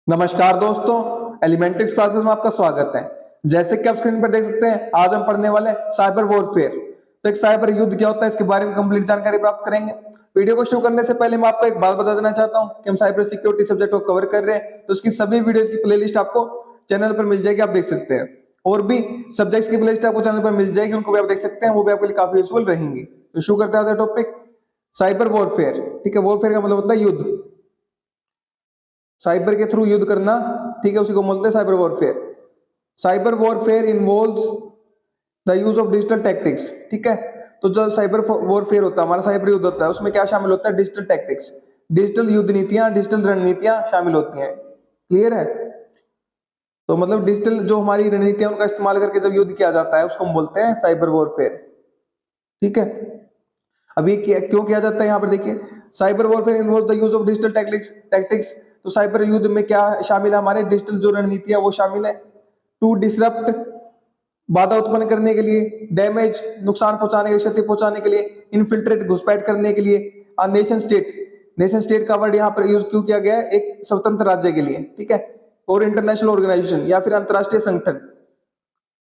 नमस्कार दोस्तों, एलिमेंटिक्स क्लासेस में आपका स्वागत है। जैसे कि आप स्क्रीन पर देख सकते हैं, आज हम पढ़ने वाले साइबर वॉरफेयर। तो एक साइबर युद्ध क्या होता है, इसके बारे में कंप्लीट जानकारी प्राप्त करेंगे। वीडियो को शुरू करने से पहले मैं आपको एक बात बता देना चाहता हूं कि हम साइबर सिक्योरिटी सब्जेक्ट को कवर कर रहे हैं, तो उसकी सभी वीडियोस की प्लेलिस्ट आपको चैनल पर मिल जाएगी, आप देख सकते हैं। और भी सब्जेक्ट्स की प्लेलिस्ट आपको चैनल पर मिल जाएगी, उनको भी आप देख सकते हैं, वो भी आपके लिए काफी यूजफुल रहेंगी। तो शुरू करते हैं आज का टॉपिक, साइबर वॉरफेयर। ठीक है, वॉरफेयर का मतलब होता है युद्ध, साइबर के थ्रू युद्ध करना। ठीक है, उसी को बोलते हैं cyber warfare. Cyber warfare involves the use of digital tactics. ठीक है, तो जो साइबर वॉरफेयर होता है, हमारा साइबर युद्ध होता है, उसमें क्या शामिल होता है? डिजिटल टैक्टिक्स, डिजिटल युद्ध नीतियां, डिजिटल रणनीतियां शामिल होती हैं। क्लियर है? तो मतलब डिजिटल जो हमारी रणनीतियां, उनका इस्तेमाल करके जब युद्ध किया जाता है, उसको हम बोलते हैं साइबर वॉरफेयर। ठीक है, अब ये क्यों किया जाता है, यहाँ पर देखिए, cyber warfare involve the use of digital tactics. तो साइबर युद्ध में क्या शामिल है? हमारे डिजिटल जो रणनीतियां वो शामिल है। टू डिसरप्ट, बाधा उत्पन्न करने के लिए, डैमेज, नुकसान पहुंचाने के लिए, क्षति पहुंचाने के लिए, इनफिल्ट्रेट, घुसपैठ करने के लिए। नेशन स्टेट, नेशन स्टेट का वर्ड यहाँ पर यूज क्यों किया गया है? एक स्वतंत्र राज्य के लिए। ठीक है, और इंटरनेशनल ऑर्गेनाइजेशन या फिर अंतरराष्ट्रीय संगठन।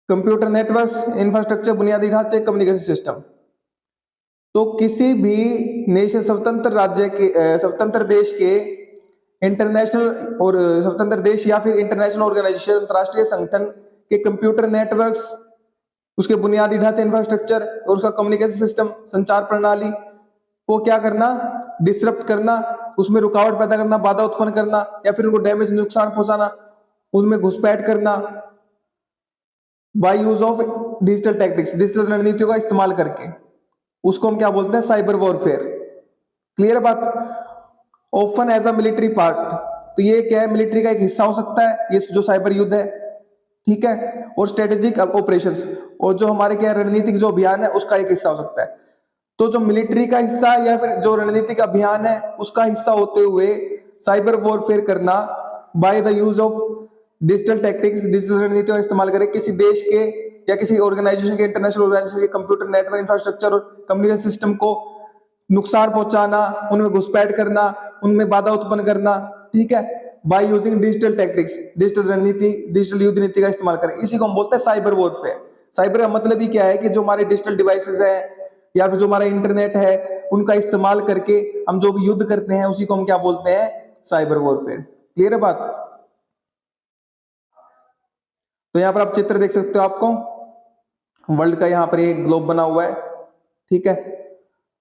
कंप्यूटर नेटवर्क्स, इंफ्रास्ट्रक्चर, बुनियादी ढांचे, कम्युनिकेशन सिस्टम। तो किसी भी नेशन, स्वतंत्र राज्य के, स्वतंत्र देश के इंटरनेशनल और स्वतंत्र देश या फिर इंटरनेशनल ऑर्गेनाइजेशन, अंतरराष्ट्रीय संगठन के कंप्यूटर नेटवर्क्स, उसके बुनियादी ढांचे, इंफ्रास्ट्रक्चर और उसका कम्युनिकेशन सिस्टम, संचार प्रणाली को क्या करना? डिसरप्ट करना, उसमें रुकावट पैदा करना, बाधा उत्पन्न करना, या फिर उनको डैमेज, नुकसान पहुंचाना, उनमें घुसपैठ करना by use of digital tactics, digital रणनीतियों का इस्तेमाल करके, उसको हम क्या बोलते हैं? Cyber warfare. क्लियर बात? Often as a military part, तो ये क्या है? मिलिट्री का एक हिस्सा हो सकता है ये जो साइबर युद्ध है। ठीक है, और स्ट्रेटेजिक ऑपरेशंस, और जो हमारे क्या रणनीतिक जो अभियान है उसका एक हिस्सा हो सकता है। तो जो मिलिट्री का हिस्सा या फिर जो रणनीतिक अभियान है उसका हिस्सा होते हुए साइबर वॉरफेयर करना by the use of digital tactics, digital रणनीतियों का इस्तेमाल करें किसी देश के या किसी ऑर्गेनाइजेशन के, इंटरनेशनल ऑर्गेनाइजेशन के कंप्यूटर नेटवर्क, इंफ्रास्ट्रक्चर और कम्युनिकेशन सिस्टम को नुकसान पहुंचाना, उनमें घुसपैठ करना, उनमें बाधा उत्पन्न करना। ठीक है, by using digital tactics, digital रणनीति, डिजिटल युद्ध नीति का इस्तेमाल करें, इसी को हम बोलते हैं साइबर वॉरफेयर। साइबर का मतलब ही क्या है कि जो हमारे डिजिटल डिवाइसेस है या फिर जो हमारा इंटरनेट है, उनका इस्तेमाल करके हम जो भी युद्ध करते हैं उसी को हम क्या बोलते हैं? Cyber warfare. क्लियर है बात? तो यहाँ पर आप चित्र देख सकते हो, आपको वर्ल्ड का यहाँ पर एक ग्लोब बना हुआ है। ठीक है,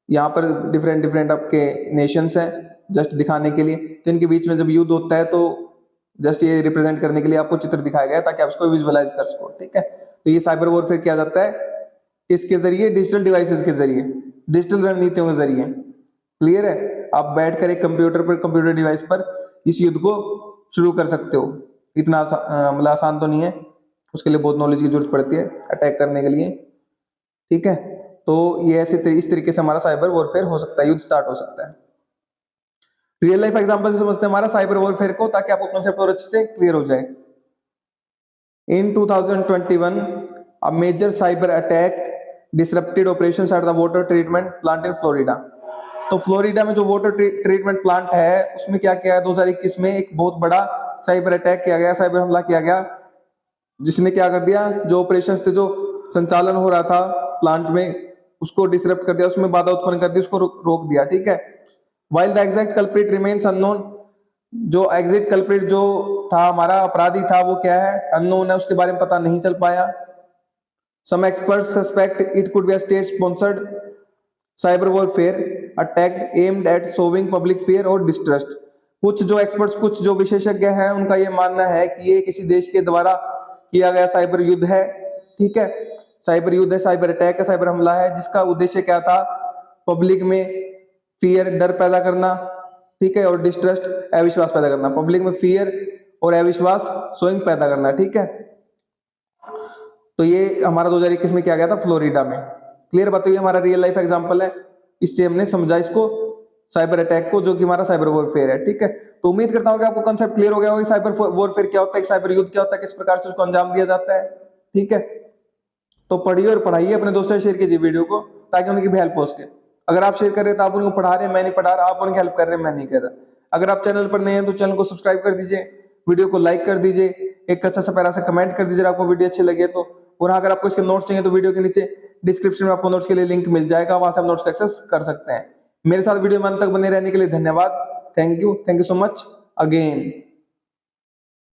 यहाँ पर डिफरेंट डिफरेंट आपके नेशंस हैं, जस्ट दिखाने के लिए। तो इनके बीच में जब युद्ध होता है तो जस्ट ये रिप्रेजेंट करने के लिए आपको चित्र दिखाया गया है ताकि आप इसको विजुअलाइज कर सको। ठीक है, तो ये साइबर वॉरफेयर किया जाता है किसके जरिए? डिजिटल डिवाइसेस के जरिए, डिजिटल रणनीतियों के जरिए। क्लियर है? आप बैठकर एक कंप्यूटर पर, कंप्यूटर डिवाइस पर इस युद्ध को शुरू कर सकते हो। इतना मतलब आसान तो नहीं है, उसके लिए बहुत नॉलेज की जरूरत पड़ती है अटैक करने के लिए। ठीक है, तो ये ऐसे इस तरीके से हमारा साइबर वॉरफेयर हो सकता है, युद्ध स्टार्ट हो सकता है। रियल लाइफ एग्जांपल से समझते हैं हमारा साइबर वॉरफेयर को, ताकि आपको कॉन्सेप्ट और अच्छे से क्लियर हो जाए। इन 2021 a major cyber attack disrupted operations at the water treatment plant in Florida। तो फ्लोरिडा में जो वाटर ट्रीटमेंट प्लांट है उसमें क्या किया है? 2021 में एक बहुत बड़ा साइबर अटैक किया गया, साइबर हमला किया गया, जिसने क्या कर दिया? जो ऑपरेशंस थे, जो संचालन हो रहा था प्लांट में, उसको डिसरप्ट कर दिया, उसमें बाधा उत्पन्न कर दी, उसको रोक दिया। ठीक है, while the exact culprit remains unknown, जो एग्जिट कल्प्रिट जो था, हमारा अपराधी था, वो क्या है? अननोन है, उसके बारे में पता नहीं चल पाया। Some experts suspect it could be a state sponsored cyber warfare attack aimed at sowing public fear और डिस्ट्रस्ट। कुछ जो एक्सपर्ट्स, कुछ जो विशेषज्ञ हैं, उनका ये मानना है कि ये किसी देश के द्वारा किया गया साइबर युद्ध है। ठीक है, साइबर युद्ध है, साइबर अटैक है, साइबर हमला है, जिसका उद्देश्य क्या था? पब्लिक में फियर, डर पैदा करना। ठीक है, और डिस्ट्रस्ट, अविश्वास पैदा करना। पब्लिक में फियर और अविश्वास, सोइंग पैदा करना। ठीक है, तो ये हमारा 2021 में किया गया था फ्लोरिडा में। क्लियर बात? ये हमारा रियल लाइफ एग्जांपल है, इससे हमने समझा इसको, साइबर अटैक को, जो कि हमारा साइबर वॉरफेयर है। ठीक है, तो उम्मीद करता हूं कि आपको कांसेप्ट क्लियर हो गया होगा, साइबर वॉरफेयर क्या होता है, साइबर युद्ध क्या होता है, किस प्रकार से उसको अंजाम दिया जाता है। ठीक है, तो पढ़िए और पढ़ाइए, अपने दोस्तों से शेयर कीजिए वीडियो को, ताकि उनकी भी हेल्प हो सके। अगर आप शेयर कर रहे हैं तो आप उनको पढ़ा रहे हैं, मैं नहीं पढ़ा रहा, आप उनकी हेल्प कर रहे हैं, मैं नहीं कर रहा। अगर आप चैनल पर नए हैं तो चैनल को सब्सक्राइब कर दीजिए, वीडियो को लाइक कर दीजिए, एक अच्छा सा प्यारा सा कमेंट कर दीजिए आपको वीडियो अच्छी लगे तो। और हाँ, अगर आपको इसके नोट्स चाहिए तो वीडियो के नीचे डिस्क्रिप्शन में आपको नोट्स के लिए लिंक मिल जाएगा, वहां से आप नोट्स का एक्सेस कर सकते हैं। मेरे साथ वीडियो में अंत तक बने रहने के लिए धन्यवाद। Thank you so much again.